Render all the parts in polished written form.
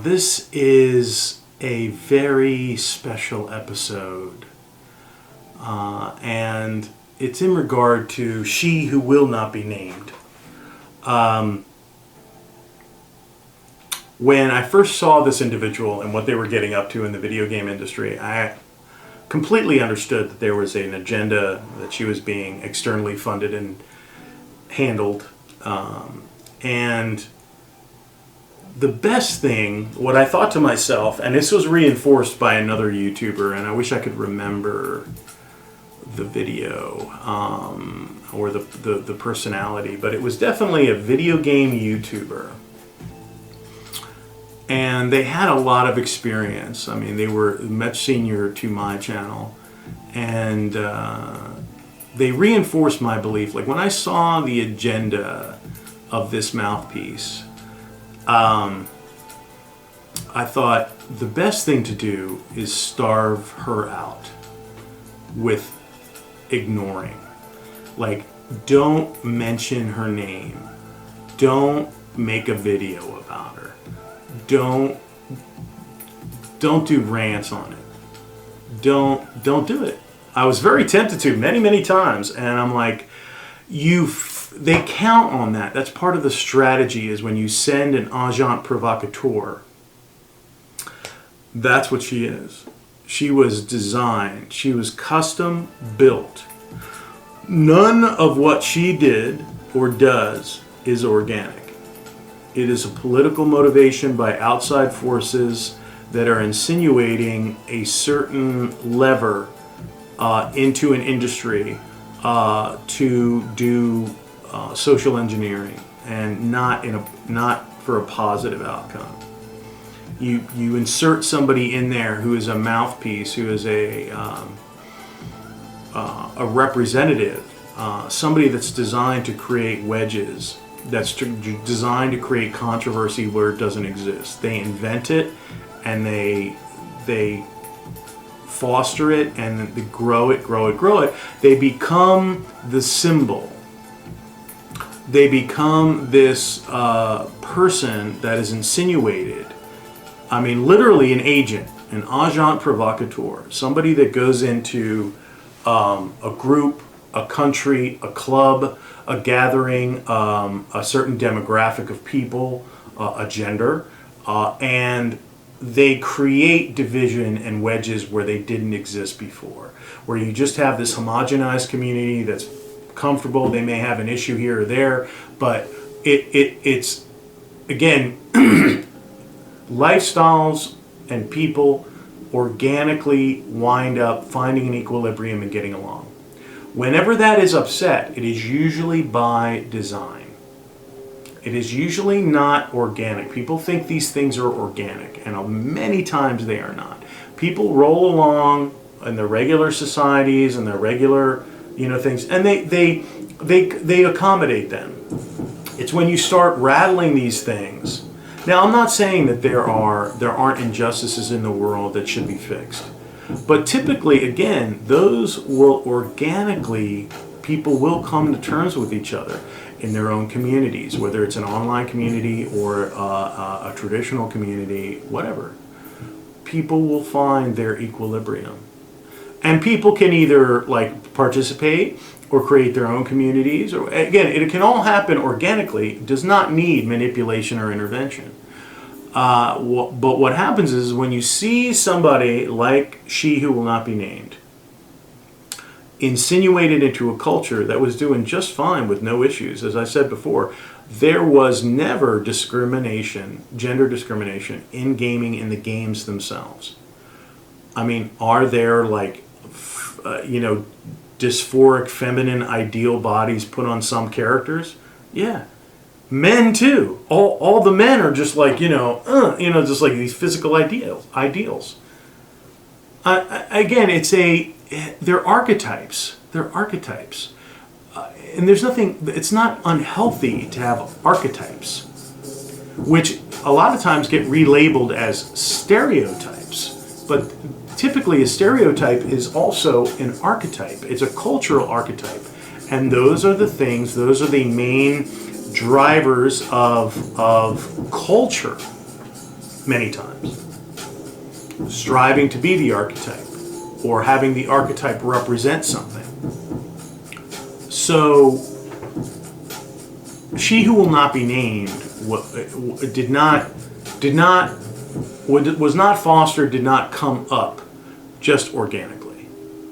This is a very special episode, and it's in regard to she who will not be named. When I first saw this individual and what they were getting up to in the video game industry, I completely understood that there was an agenda, that she was being externally funded and handled. And the best thing, what I thought to myself, and this was reinforced by another YouTuber, and I wish I could remember the video or the personality, but it was definitely a video game YouTuber. And they had a lot of experience. I mean, they were much senior to my channel, and they reinforced my belief. Like when I saw the agenda of this mouthpiece, I thought the best thing to do is starve her out with ignoring. Like, don't mention her name. Don't make a video about her. Don't do rants on it. Don't do it. I was very tempted to many times, and I'm like, they count on that. That's part of the strategy, is when you send an agent provocateur. That's what she is. She was designed. She was custom built. None of what she did or does is organic. It is a political motivation by outside forces that are insinuating a certain lever into an industry to do social engineering, and not for a positive outcome. You insert somebody in there who is a mouthpiece, who is a representative, somebody that's designed to create wedges, that's designed to create controversy where it doesn't exist. They invent it, and they foster it, and they grow it. They become the symbol. They become this person that is insinuated. I mean, literally an agent, an agent provocateur, somebody that goes into a group, a country, a club, a gathering, a certain demographic of people, a gender, and they create division and wedges where they didn't exist before, where you just have this homogenized community that's comfortable. They may have an issue here or there, but it's again, lifestyles and people organically wind up finding an equilibrium and getting along. Whenever that is upset, it is usually by design. It is usually not organic. People think these things are organic, and many times they are not. People roll along in their regular societies and their regular, things, and they accommodate them. It's when you start rattling these things. Now, I'm not saying that there aren't injustices in the world that should be fixed. But typically, again, those will organically, people will come to terms with each other in their own communities, whether it's an online community or a traditional community, whatever. People will find their equilibrium. And people can either participate or create their own communities. Or again, it can all happen organically. It does not need manipulation or intervention. But what happens is when you see somebody like she who will not be named insinuated into a culture that was doing just fine with no issues, as I said before, there was never discrimination, gender discrimination in gaming, in the games themselves. I mean, are there dysphoric feminine ideal bodies put on some characters? Yeah. Men too. All the men are just just like these physical ideals. Again, they're archetypes. They're archetypes. And there's nothing, it's not unhealthy to have archetypes, which a lot of times get relabeled as stereotypes. But typically a stereotype is also an archetype. It's a cultural archetype. And those are the main drivers of culture. many times. Striving to be the archetype, or having the archetype represent something. So, she who will not be named was not fostered, did not come up just organically.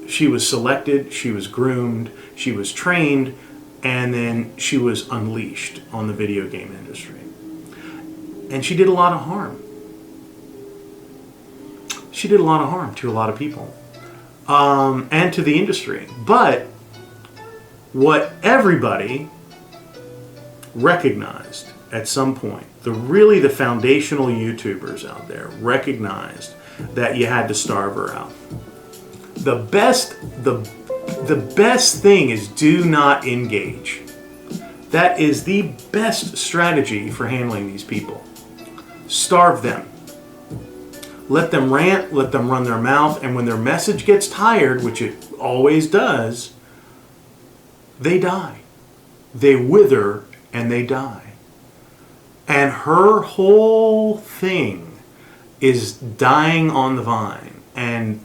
She was selected, she was groomed, she was trained, and then she was unleashed on the video game industry. And she did a lot of harm. She did a lot of harm to a lot of people, and to the industry. But what everybody recognized at some point, the foundational YouTubers out there recognized that you had to starve her out. The best thing is do not engage. That is the best strategy for handling these people. Starve them. Let them rant, let them run their mouth, and when their message gets tired, which it always does, they die. They wither and they die. And her whole thing is dying on the vine. And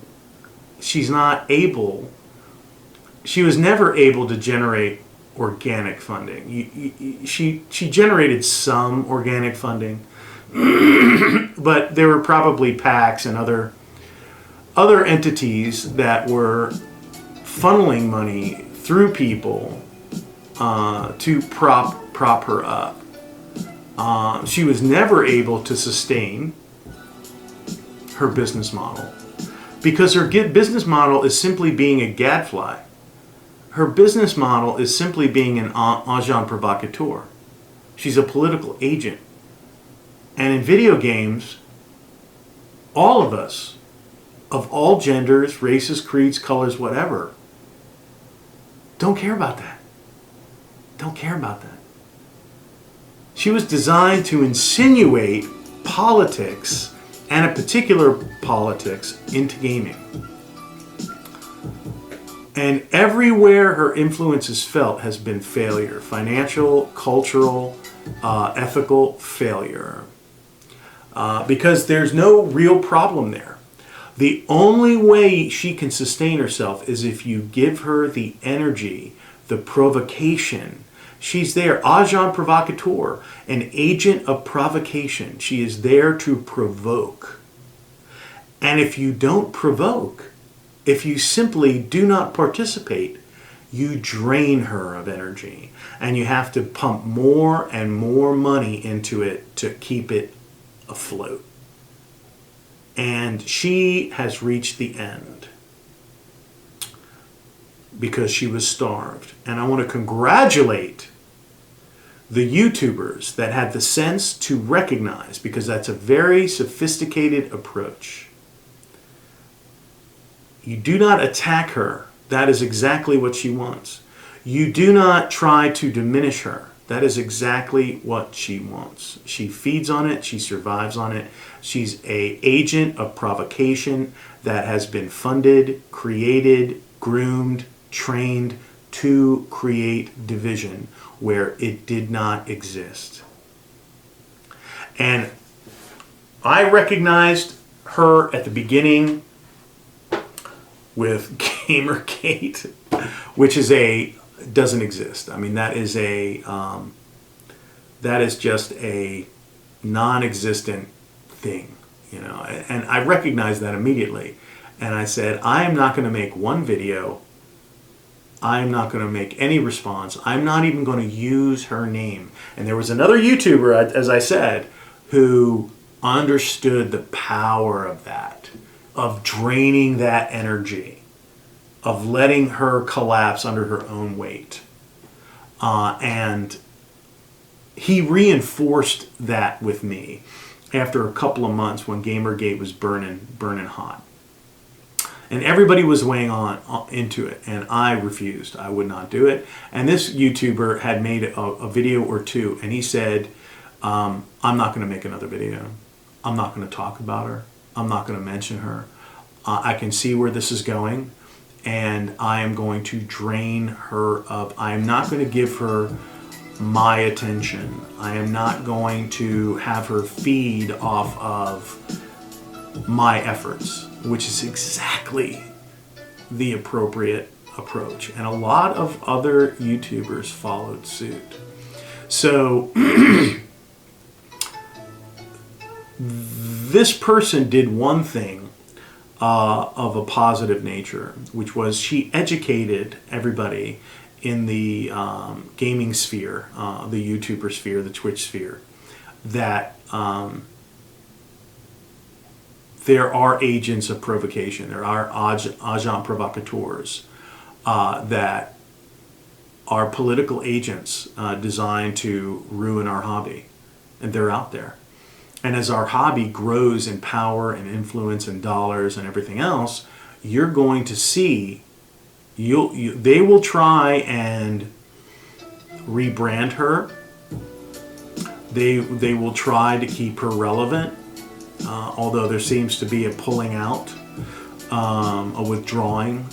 she was never able to generate organic funding. She generated some organic funding, but there were probably PACs and other entities that were funneling money through people to prop her up. She was never able to sustain her business model because her business model is simply being a gadfly. Her business model is simply being an agent provocateur. She's a political agent. And in video games, all of us, of all genders, races, creeds, colors, whatever, don't care about that. Don't care about that. She was designed to insinuate politics, and a particular politics, into gaming. And everywhere her influence is felt has been failure. Financial, cultural, ethical failure. Because there's no real problem there. The only way she can sustain herself is if you give her the energy, the provocation. She's there, agent provocateur, an agent of provocation. She is there to provoke. And if you don't provoke, if you simply do not participate, you drain her of energy. And you have to pump more and more money into it to keep it afloat. And she has reached the end because she was starved. And I want to congratulate the YouTubers that had the sense to recognize, because that's a very sophisticated approach. You do not attack her. That is exactly what she wants. You do not try to diminish her. That is exactly what she wants. She feeds on it. She survives on it. She's an agent of provocation that has been funded, created, groomed, trained to create division where it did not exist. And I recognized her at the beginning with Gamergate, which doesn't exist. I mean, that is just a non-existent thing, you know. And I recognized that immediately. And I said, I am not going to make one video. I am not going to make any response. I'm not even going to use her name. And there was another YouTuber, as I said, who understood the power of that, of draining that energy, of letting her collapse under her own weight. And he reinforced that with me after a couple of months when Gamergate was burning hot. And everybody was weighing into it, and I refused. I would not do it. And this YouTuber had made a video or two, and he said, I'm not going to make another video. I'm not going to talk about her. I'm not going to mention her. I can see where this is going, and I am going to drain her of, I am not going to give her my attention. I am not going to have her feed off of my efforts, which is exactly the appropriate approach. And a lot of other YouTubers followed suit. So this person did one thing of a positive nature, which was she educated everybody in the gaming sphere, the YouTuber sphere, the Twitch sphere, that there are agents of provocation. There are agents provocateurs that are political agents designed to ruin our hobby. And they're out there. And as our hobby grows in power and influence and dollars and everything else, you're going to see they will try and rebrand her. They will try to keep her relevant, although there seems to be a pulling out, a withdrawing,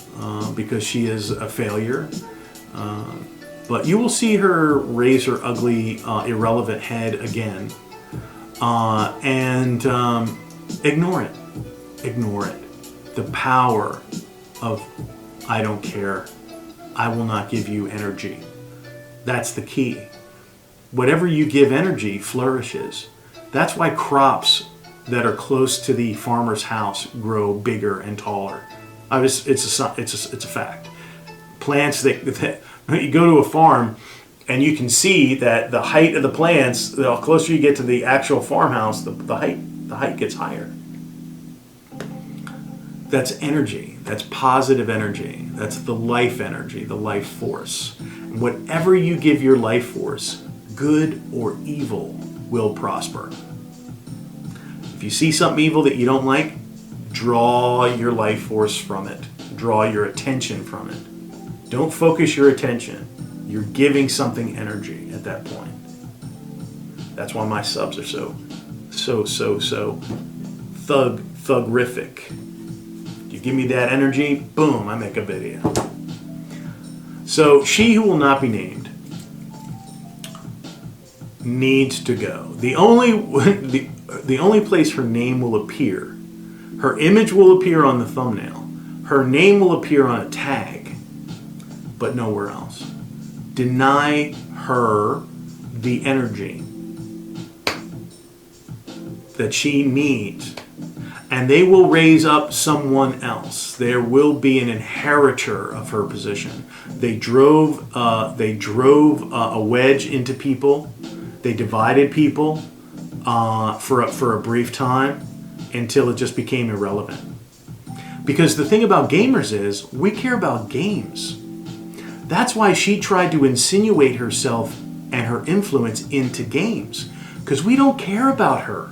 because she is a failure. But you will see her raise her ugly, irrelevant head again, and ignore it. Ignore it. The power of I don't care. I will not give you energy. That's the key. Whatever you give energy flourishes. That's why crops that are close to the farmer's house grow bigger and taller. It's a fact. Plants that you go to a farm and you can see that the height of the plants, the closer you get to the actual farmhouse, the height gets higher. That's energy. That's positive energy. That's the life energy, the life force. Whatever you give your life force, good or evil, will prosper. If you see something evil that you don't like, draw your life force from it. Draw your attention from it. Don't focus your attention. You're giving something energy at that point. That's why my subs are so thugrific. You give me that energy, boom, I make a video. So she who will not be named needs to go. The only place her name will appear, her image will appear on the thumbnail, her name will appear on a tag, but nowhere else. Deny her the energy that she needs, and they will raise up someone else. There will be an inheritor of her position. They drove a wedge into people. They divided people for a brief time until it just became irrelevant. Because the thing about gamers is we care about games. That's why she tried to insinuate herself and her influence into games, because we don't care about her.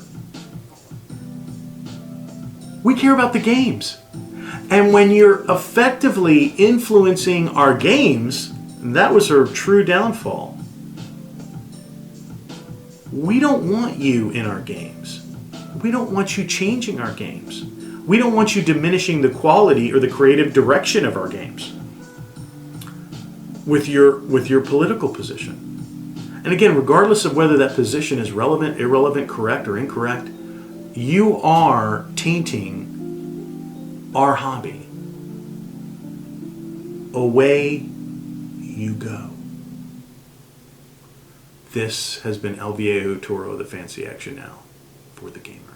We care about the games. And when you're effectively influencing our games, that was her true downfall. We don't want you in our games. We don't want you changing our games. We don't want you diminishing the quality or the creative direction of our games with your political position. And again, regardless of whether that position is relevant, irrelevant, correct, or incorrect, you are tainting our hobby. Away you go. This has been El Viejo Toro, the Fancy Action Now, for the gamer.